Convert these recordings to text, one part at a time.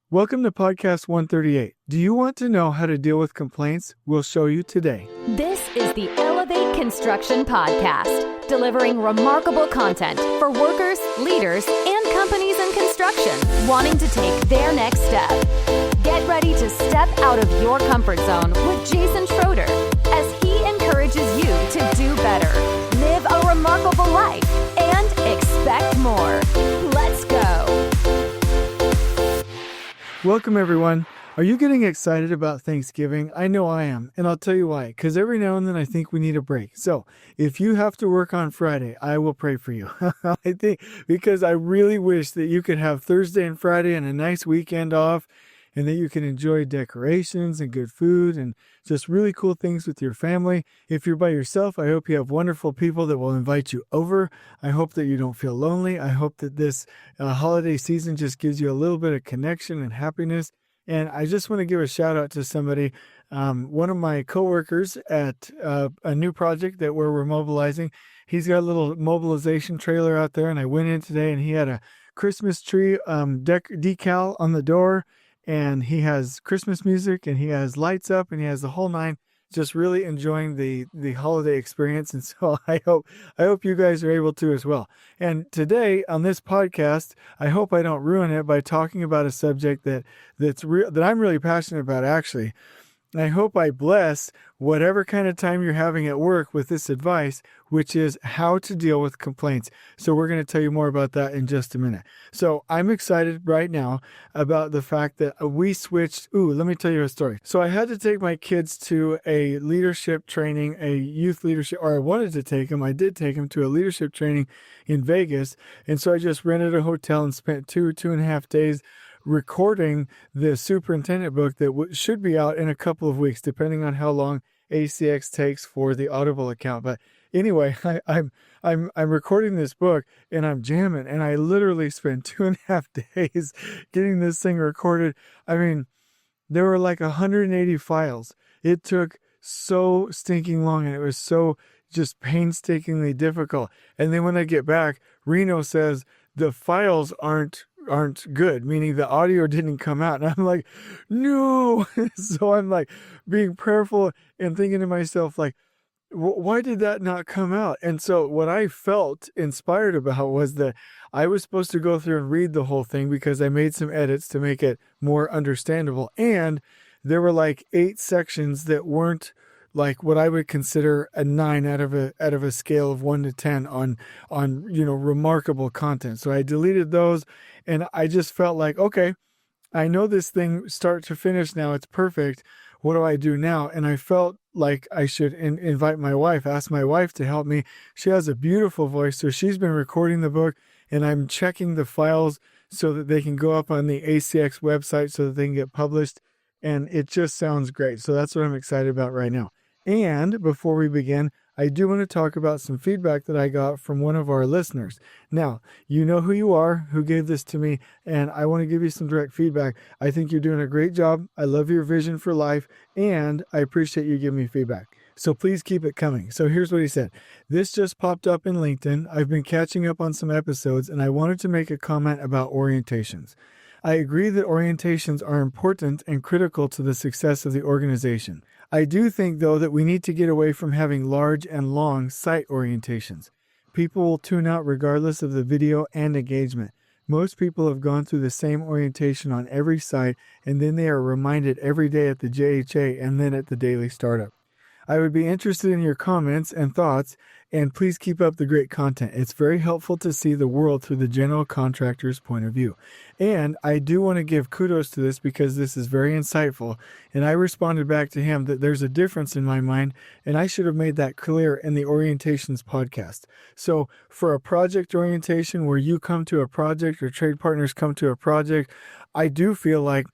Welcome to Podcast 138. Do you want to know how to deal with complaints? We'll show you today. This is the Elevate Construction Podcast, delivering remarkable content for workers, leaders, and companies in construction wanting to take their next step. Get ready to step out of your comfort zone with Jason Schroeder as he encourages you to do better, live a remarkable life, and expect more. Let's go. Welcome, everyone. Are you getting excited about Thanksgiving? I know I am, and I'll tell you why. Because every now and then I think we need a break. So if you have to work on Friday, I will pray for you. I think because I really wish that you could have Thursday and Friday and a nice weekend off, and that you can enjoy decorations and good food and just really cool things with your family. If you're by yourself, I hope you have wonderful people that will invite you over. I hope that you don't feel lonely. I hope that this holiday season just gives you a little bit of connection and happiness. And I just want to give a shout out to somebody, one of my coworkers at a new project that we're mobilizing. He's got a little mobilization trailer out there, and I went in today and he had a Christmas tree decal on the door. And he has Christmas music, and he has lights up, and he has the whole nine. Just really enjoying the holiday experience, and so I hope you guys are able to as well. And today on this podcast, I hope I don't ruin it by talking about a subject that I'm really passionate about. Actually, I hope I bless whatever kind of time you're having at work with this advice, which is how to deal with complaints. So we're going to tell you more about that in just a minute. So I'm excited right now about the fact that we switched. Let me tell you a story. So I had to take my kids to a leadership training, a youth leadership, or I wanted to take them. I did take them to a leadership training in Vegas. And so I just rented a hotel and spent 2.5 days recording the superintendent book that should be out in a couple of weeks, depending on how long ACX takes for the Audible account. But anyway, I'm recording this book and I'm jamming, and I literally spent 2.5 days getting this thing recorded. I mean, there were like 180 files. It took so stinking long, and it was so just painstakingly difficult. And then when I get back, Reno says the files aren't good, meaning the audio didn't come out. And I'm like, no. So I'm like being prayerful and thinking to myself, like, why did that not come out? And so what I felt inspired about was that I was supposed to go through and read the whole thing because I made some edits to make it more understandable. And there were like 8 sections that weren't like what I would consider a 9 out of a scale of 1 to 10 on remarkable content. So I deleted those, and I just felt like, okay, I know this thing start to finish now. It's perfect. What do I do now? And I felt like I should invite my wife, ask my wife to help me. She has a beautiful voice, so she's been recording the book, and I'm checking the files so that they can go up on the ACX website so that they can get published. And it just sounds great. So that's what I'm excited about right now. And before we begin, I do want to talk about some feedback that I got from one of our listeners. Now, you know who you are, who gave this to me, and I want to give you some direct feedback. I think you're doing a great job. I love your vision for life, and I appreciate you giving me feedback. So please keep it coming. So here's what he said. This just popped up in LinkedIn. I've been catching up on some episodes, and I wanted to make a comment about orientations. I agree that orientations are important and critical to the success of the organization. I do think, though, that we need to get away from having large and long site orientations. People will tune out regardless of the video and engagement. Most people have gone through the same orientation on every site, and then they are reminded every day at the JHA and then at the daily startup. I would be interested in your comments and thoughts, and please keep up the great content. It's very helpful to see the world through the general contractor's point of view. And I do want to give kudos to this because this is very insightful. And I responded back to him that there's a difference in my mind, and I should have made that clear in the orientations podcast. So for a project orientation where you come to a project or trade partners come to a project, I do feel like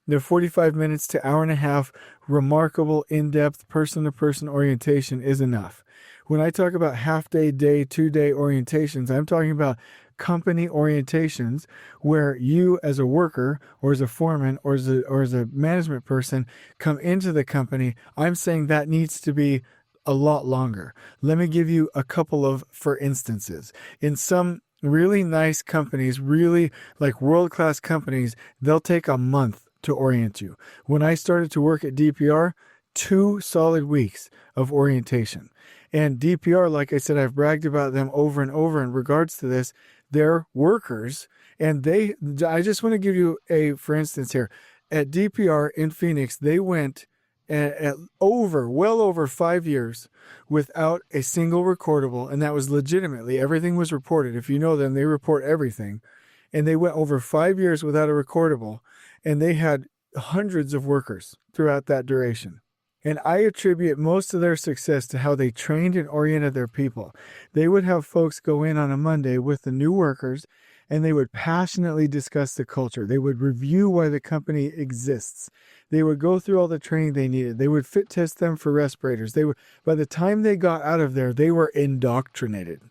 the 45 minutes to hour and a half remarkable, in-depth, person-to-person orientation is enough. When I talk about half-day, 2-day orientations, I'm talking about company orientations where you as a worker or as a foreman or as a management person come into the company. I'm saying that needs to be a lot longer. Let me give you a couple of for instances. In some really nice companies, really like world-class companies, they'll take a month to orient you. When I started to work at DPR, 2 solid weeks of orientation. And DPR, like I said, I've bragged about them over and over in regards to this. They're workers, and I just want to give you for instance here. At DPR in Phoenix, they went well over 5 years without a single recordable, and that was legitimately, everything was reported. If you know them, they report everything. And they went over 5 years without a recordable, and they had hundreds of workers throughout that duration. And I attribute most of their success to how they trained and oriented their people. They would have folks go in on a Monday with the new workers, and they would passionately discuss the culture. They would review why the company exists. They would go through all the training they needed. They would fit test them for respirators. By the time they got out of there, they were indoctrinated.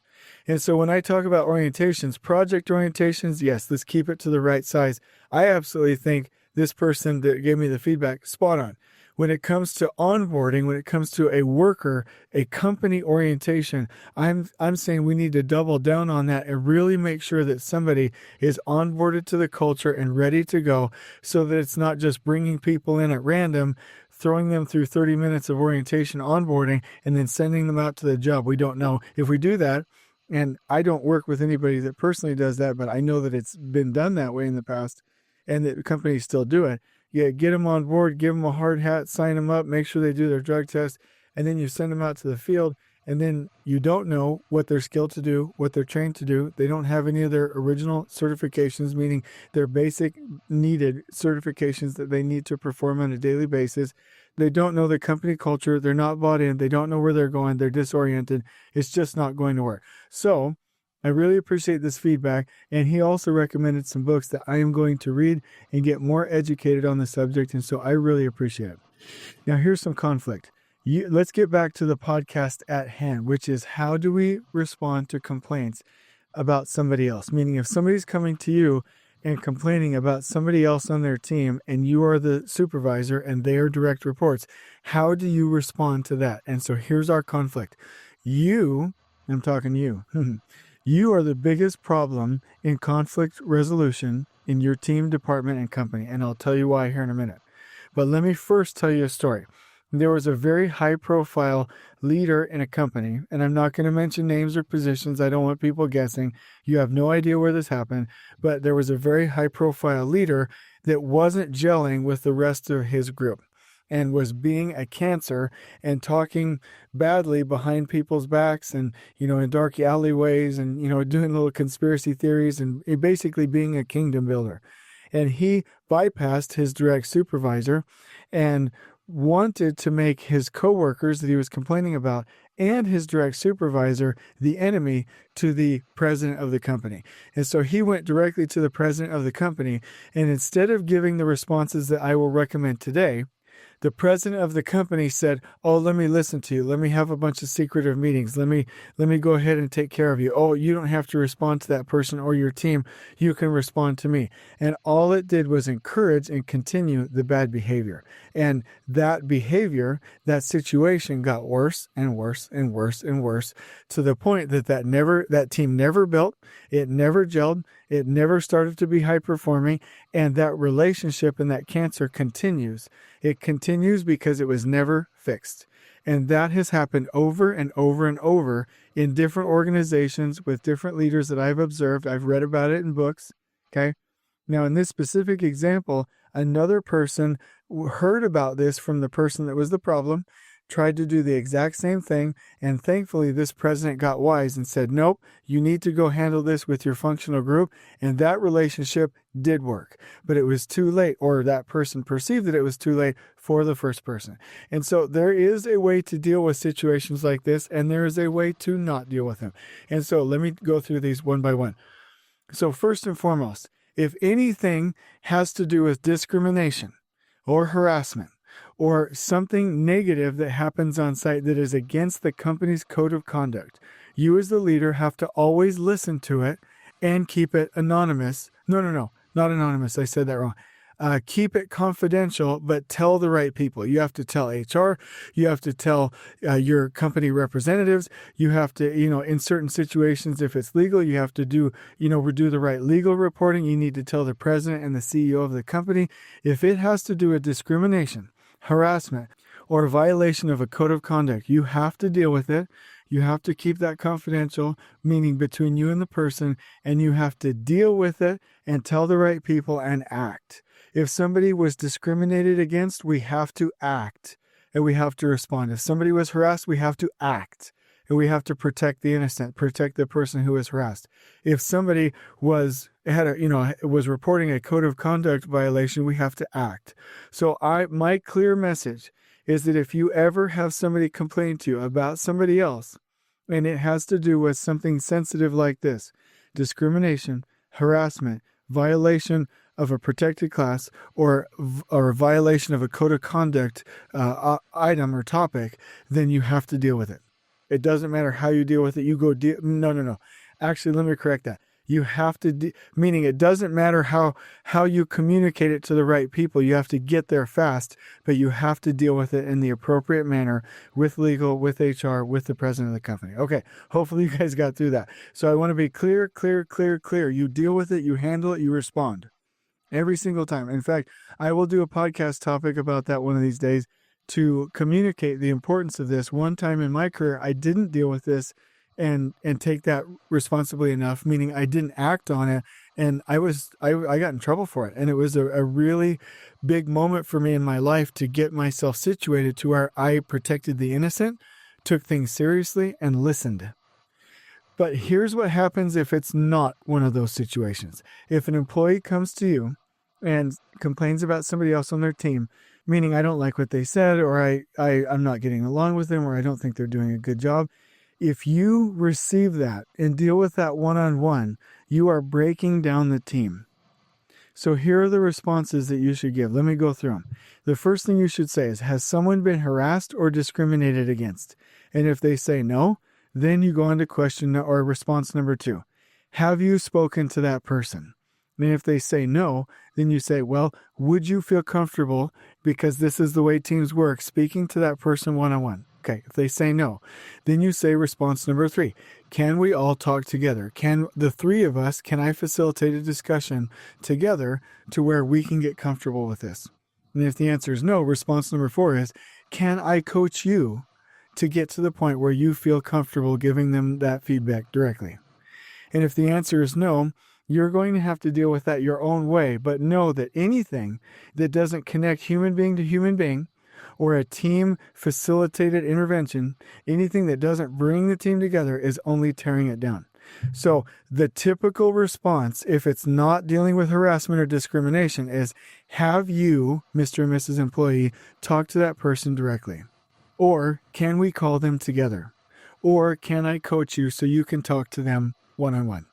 And so when I talk about orientations, project orientations, yes, let's keep it to the right size. I absolutely think this person that gave me the feedback, spot on. When it comes to onboarding, when it comes to a worker, a company orientation, I'm saying we need to double down on that and really make sure that somebody is onboarded to the culture and ready to go, so that it's not just bringing people in at random, throwing them through 30 minutes of orientation onboarding, and then sending them out to the job. We don't know if we do that. And I don't work with anybody that personally does that, but I know that it's been done that way in the past, and that companies still do it. Yeah, get them on board, give them a hard hat, sign them up, make sure they do their drug test, and then you send them out to the field, and then you don't know what they're skilled to do, what they're trained to do. They don't have any of their original certifications, meaning their basic needed certifications that they need to perform on a daily basis. They don't know the company culture. They're not bought in. They don't know where they're going. They're disoriented. It's just not going to work. So I really appreciate this feedback, and he also recommended some books that I am going to read and get more educated on the subject, and so I really appreciate it. Now, here's some conflict. Let's get back to the podcast at hand, which is how do we respond to complaints about somebody else? Meaning if somebody's coming to you and complaining about somebody else on their team, and you are the supervisor and they are direct reports, how do you respond to that? And so here's our conflict. I'm talking to you. You are the biggest problem in conflict resolution in your team, department, and company. And I'll tell you why here in a minute. But let me first tell you a story. There was a very high-profile leader in a company, and I'm not going to mention names or positions. I don't want people guessing. You have no idea where this happened, but there was a very high-profile leader that wasn't gelling with the rest of his group, and was being a cancer and talking badly behind people's backs, and, in dark alleyways, and, doing little conspiracy theories, and basically being a kingdom builder. And he bypassed his direct supervisor and wanted to make his coworkers that he was complaining about and his direct supervisor the enemy to the president of the company. And so he went directly to the president of the company, and instead of giving the responses that I will recommend today, the president of the company said, "Oh, let me listen to you. Let me have a bunch of secretive meetings. Let me go ahead and take care of you. Oh, you don't have to respond to that person or your team. You can respond to me." And all it did was encourage and continue the bad behavior. And that behavior, that situation got worse and worse and worse and worse, to the point that team never built, it never gelled, it never started to be high performing, and that relationship and that cancer continues. It continues because it was never fixed. And that has happened over and over and over in different organizations with different leaders that I've observed. I've read about it in books. Okay. Now, in this specific example, another person heard about this from the person that was the problem, tried to do the exact same thing, and thankfully this president got wise and said, "Nope, you need to go handle this with your functional group," and that relationship did work. But it was too late, or that person perceived that it was too late for the first person. And so there is a way to deal with situations like this, and there is a way to not deal with them. And so let me go through these one by one. So first and foremost, if anything has to do with discrimination or harassment, or something negative that happens on site that is against the company's code of conduct, you as the leader have to always listen to it and keep it anonymous. No, not anonymous. I said that wrong. keep it confidential, but tell the right people. You have to tell HR. You have to tell your company representatives. You have to, in certain situations, if it's legal, you have to do the right legal reporting. You need to tell the president and the CEO of the company. If it has to do with discrimination, harassment, or a violation of a code of conduct, you have to deal with it. You have to keep that confidential, meaning between you and the person, and you have to deal with it and tell the right people and act. If somebody was discriminated against, we have to act and we have to respond. If somebody was harassed, we have to act and we have to protect the innocent, protect the person who was harassed. If somebody was reporting a code of conduct violation, we have to act. So my clear message is that if you ever have somebody complain to you about somebody else, and it has to do with something sensitive like this, discrimination, harassment, violation of a protected class, or a violation of a code of conduct item or topic, then you have to deal with it. It doesn't matter how you deal with it. You go no. Actually, let me correct that. You have to, meaning it doesn't matter how you communicate it to the right people. You have to get there fast, but you have to deal with it in the appropriate manner with legal, with HR, with the president of the company. Okay, hopefully you guys got through that. So I want to be clear. You deal with it, you handle it, you respond every single time. In fact, I will do a podcast topic about that one of these days to communicate the importance of this. One time in my career, I didn't deal with this and take that responsibly enough, meaning I didn't act on it, and I got in trouble for it. And it was a really big moment for me in my life to get myself situated to where I protected the innocent, took things seriously, and listened. But here's what happens if it's not one of those situations. If an employee comes to you and complains about somebody else on their team, meaning I don't like what they said, or I'm not getting along with them, or I don't think they're doing a good job, if you receive that and deal with that one-on-one, you are breaking down the team. So here are the responses that you should give. Let me go through them. The first thing you should say is, has someone been harassed or discriminated against? And if they say no, then you go on to question or response number 2. Have you spoken to that person? And if they say no, then you say, well, would you feel comfortable, because this is the way teams work, speaking to that person one-on-one? Okay, if they say no, then you say response number 3. Can we all talk together? Can the 3 of us, can I facilitate a discussion together to where we can get comfortable with this? And if the answer is no, response number 4 is, can I coach you to get to the point where you feel comfortable giving them that feedback directly? And if the answer is no, you're going to have to deal with that your own way, but know that anything that doesn't connect human being to human being, or a team facilitated intervention, anything that doesn't bring the team together is only tearing it down. So the typical response, if it's not dealing with harassment or discrimination, is, have you, Mr. and Mrs. Employee, talk to that person directly? Or can we call them together? Or can I coach you so you can talk to them one-on-one?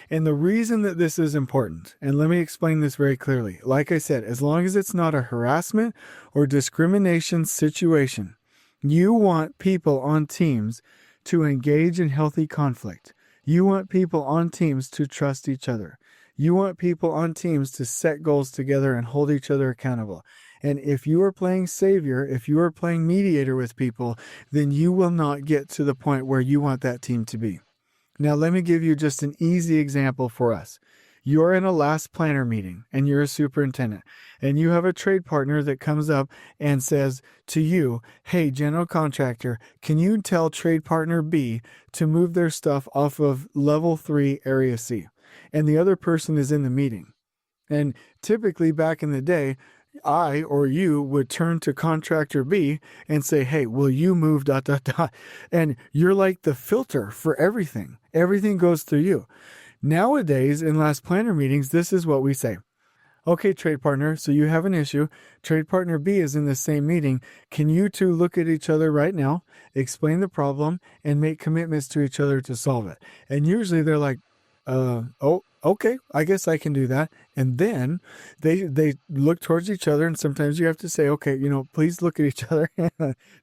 And the reason that this is important, and let me explain this very clearly. Like I said, as long as it's not a harassment or discrimination situation, you want people on teams to engage in healthy conflict. You want people on teams to trust each other. You want people on teams to set goals together and hold each other accountable. And if you are playing savior, if you are playing mediator with people, then you will not get to the point where you want that team to be. Now, let me give you just an easy example for us. You're in a last planner meeting and you're a superintendent, and you have a trade partner that comes up and says to you, hey, general contractor, can you tell trade partner B to move their stuff off of level 3 area C? And the other person is in the meeting. And typically back in the day, I or you would turn to contractor B and say, hey, will you move ... And you're like the filter for everything. Everything goes through you. Nowadays, in last planner meetings, this is what we say. Okay, trade partner, so you have an issue. Trade partner B is in the same meeting. Can you two look at each other right now, explain the problem, and make commitments to each other to solve it? And usually they're like, okay, I guess I can do that. And then they look towards each other, and sometimes you have to say, okay, please look at each other.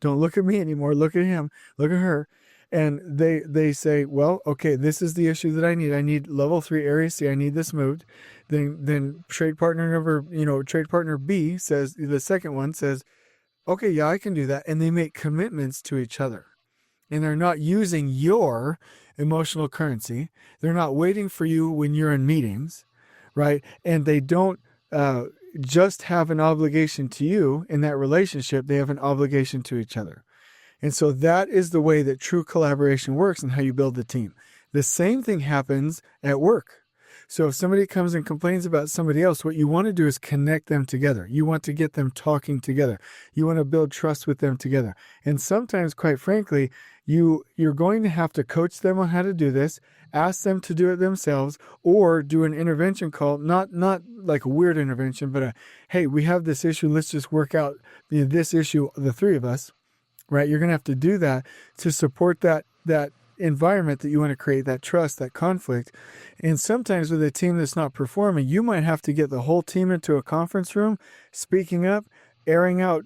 Don't look at me anymore. Look at him. Look at her. And they say, well, okay, this is the issue that I need. I need level 3 area C. I need this moved. Then trade partner B says, the second one says, okay, yeah, I can do that. And they make commitments to each other. And they're not using your emotional currency. They're not waiting for you when you're in meetings, right? And they don't just have an obligation to you in that relationship. They have an obligation to each other. And so that is the way that true collaboration works and how you build the team. The same thing happens at work. So if somebody comes and complains about somebody else, what you want to do is connect them together. You want to get them talking together. You want to build trust with them together. And sometimes, quite frankly, you're going to have to coach them on how to do this, ask them to do it themselves, or do an intervention call, not like a weird intervention, but hey, we have this issue. Let's just work out this issue, the three of us, right? You're going to have to do that to support that environment that you want to create, that trust, that conflict. And sometimes with a team that's not performing, you might have to get the whole team into a conference room, speaking up, airing out,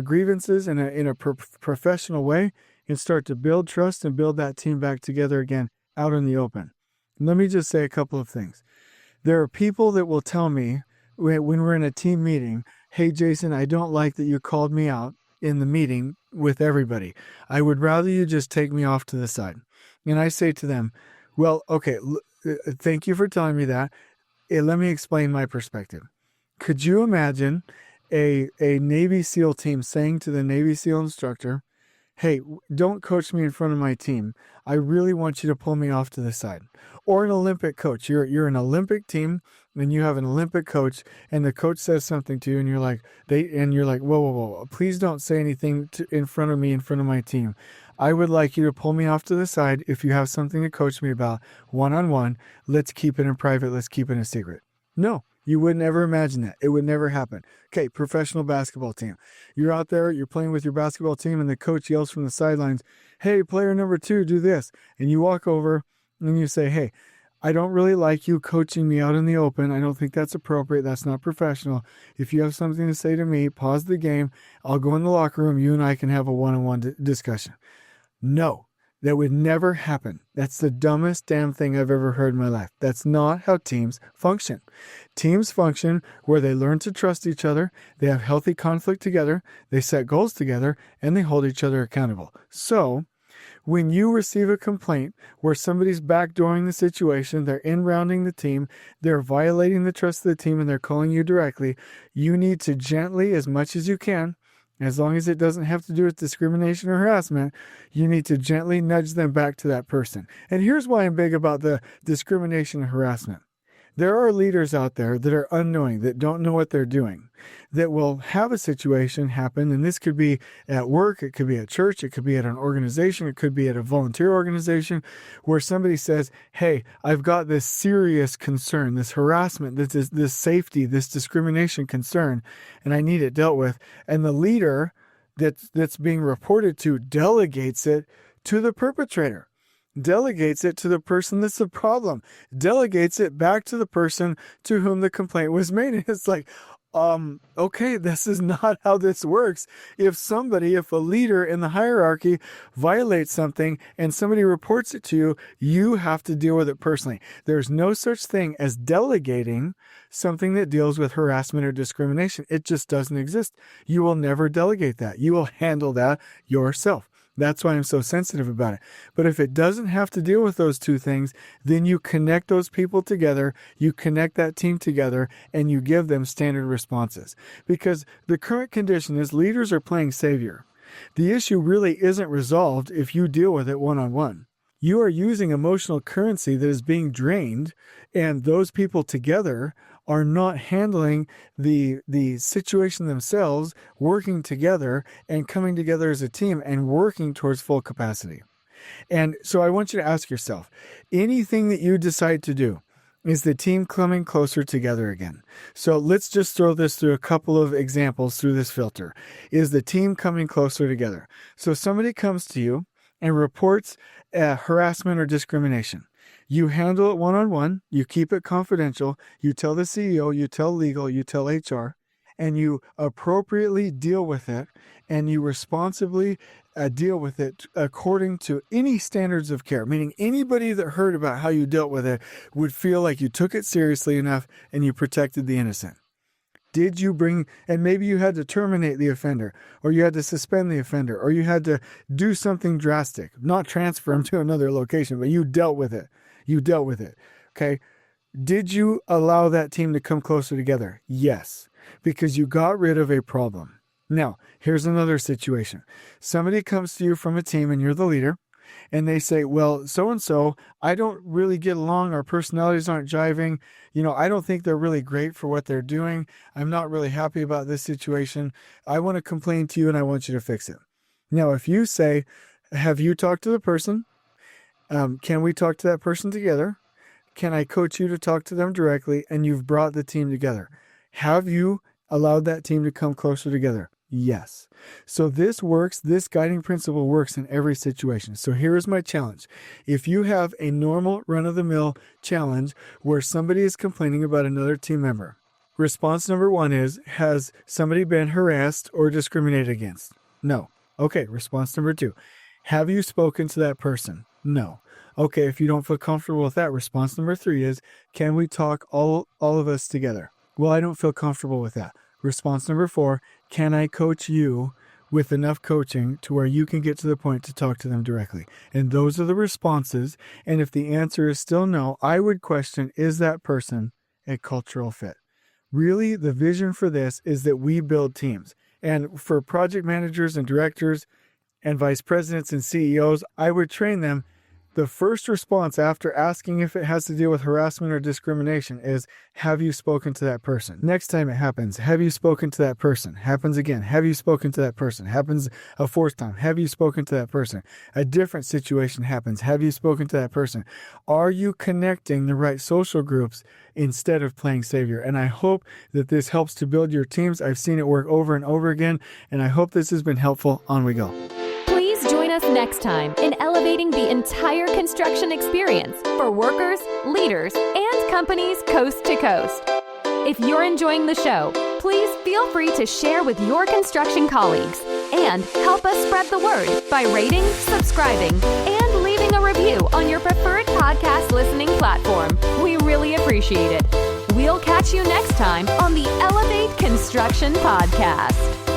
grievances in a professional way, and start to build trust and build that team back together again out in the open. Let me just say a couple of things. There are people that will tell me when we're in a team meeting, hey, Jason, I don't like that you called me out in the meeting with everybody. I would rather you just take me off to the side. And I say to them, well, okay, thank you for telling me that. Let me explain my perspective. Could you imagine a Navy SEAL team saying to the Navy SEAL instructor, hey, don't coach me in front of my team. I really want you to pull me off to the side. Or an Olympic coach. You're an Olympic team and you have an Olympic coach, and the coach says something to you, and you're like, whoa, please don't say anything in front of me, in front of my team. I would like you to pull me off to the side. If you have something to coach me about one-on-one, let's keep it in private. Let's keep it a secret. No, you would never imagine that. It would never happen. Okay, professional basketball team. You're out there, you're playing with your basketball team, and the coach yells from the sidelines, hey, player number 2, do this. And you walk over and you say, hey, I don't really like you coaching me out in the open. I don't think that's appropriate. That's not professional. If you have something to say to me, pause the game. I'll go in the locker room. You and I can have a one-on-one discussion. No, that would never happen. That's the dumbest damn thing I've ever heard in my life. That's not how teams function. Teams function where they learn to trust each other, they have healthy conflict together, they set goals together, and they hold each other accountable. So, when you receive a complaint where somebody's backdooring the situation, they're in-rounding the team, they're violating the trust of the team, and they're calling you directly, you need to gently, as much as you can, as long as it doesn't have to do with discrimination or harassment, you need to gently nudge them back to that person. And here's why I'm big about the discrimination and harassment. There are leaders out there that are unknowing, that don't know what they're doing, that will have a situation happen. And this could be at work, it could be at church, it could be at an organization, it could be at a volunteer organization, where somebody says, hey, I've got this serious concern, this harassment, this safety, this discrimination concern, and I need it dealt with. And the leader that's being reported to delegates it to the perpetrator. Delegates it to the person that's the problem, delegates it back to the person to whom the complaint was made. And it's like, okay, this is not how this works. If a leader in the hierarchy violates something and somebody reports it to you, you have to deal with it personally. There's no such thing as delegating something that deals with harassment or discrimination. It just doesn't exist. You will never delegate that. You will handle that yourself. That's why I'm so sensitive about it. But if it doesn't have to deal with those two things, then you connect those people together, you connect that team together, and you give them standard responses. Because the current condition is leaders are playing savior. The issue really isn't resolved if you deal with it one-on-one. You are using emotional currency that is being drained, and those people together are not handling the situation themselves, working together and coming together as a team and working towards full capacity. And so I want you to ask yourself, anything that you decide to do, is the team coming closer together again? So let's just throw this through a couple of examples through this filter. Is the team coming closer together? So somebody comes to you and reports harassment or discrimination. You handle it one-on-one, you keep it confidential, you tell the CEO, you tell legal, you tell HR, and you appropriately deal with it, and you responsibly deal with it according to any standards of care, meaning anybody that heard about how you dealt with it would feel like you took it seriously enough and you protected the innocent. Did you bring, and maybe you had to terminate the offender, or you had to suspend the offender, or you had to do something drastic, not transfer him to another location, but you dealt with it. You dealt with it. Okay. Did you allow that team to come closer together? Yes, because you got rid of a problem. Now, here's another situation. Somebody comes to you from a team and you're the leader, and they say, well, so-and-so, I don't really get along. Our personalities aren't jiving. I don't think they're really great for what they're doing. I'm not really happy about this situation. I want to complain to you and I want you to fix it. Now, if you say, have you talked to the person? Can we talk to that person together? Can I coach you to talk to them directly? And you've brought the team together. Have you allowed that team to come closer together? Yes. So this works. This guiding principle works in every situation. So here is my challenge. If you have a normal run-of-the-mill challenge where somebody is complaining about another team member, response number 1 is, has somebody been harassed or discriminated against? No. Okay. Response number 2, have you spoken to that person? No. Okay. If you don't feel comfortable with that, response number 3 is, can we talk all of us together? Well, I don't feel comfortable with that. Response number 4, can I coach you with enough coaching to where you can get to the point to talk to them directly? And those are the responses. And if the answer is still no, I would question, is that person a cultural fit? Really, the vision for this is that we build teams. And for project managers and directors and vice presidents and CEOs, I would train them. The first response after asking if it has to deal with harassment or discrimination is, have you spoken to that person? Next time it happens, have you spoken to that person? Happens again. Have you spoken to that person? Happens a 4th time. Have you spoken to that person? A different situation happens. Have you spoken to that person? Are you connecting the right social groups instead of playing savior? And I hope that this helps to build your teams. I've seen it work over and over again, and I hope this has been helpful. On we go. Join us next time in elevating the entire construction experience for workers, leaders, and companies coast to coast. If you're enjoying the show, please feel free to share with your construction colleagues and help us spread the word by rating, subscribing, and leaving a review on your preferred podcast listening platform. We really appreciate it. We'll catch you next time on the Elevate Construction Podcast.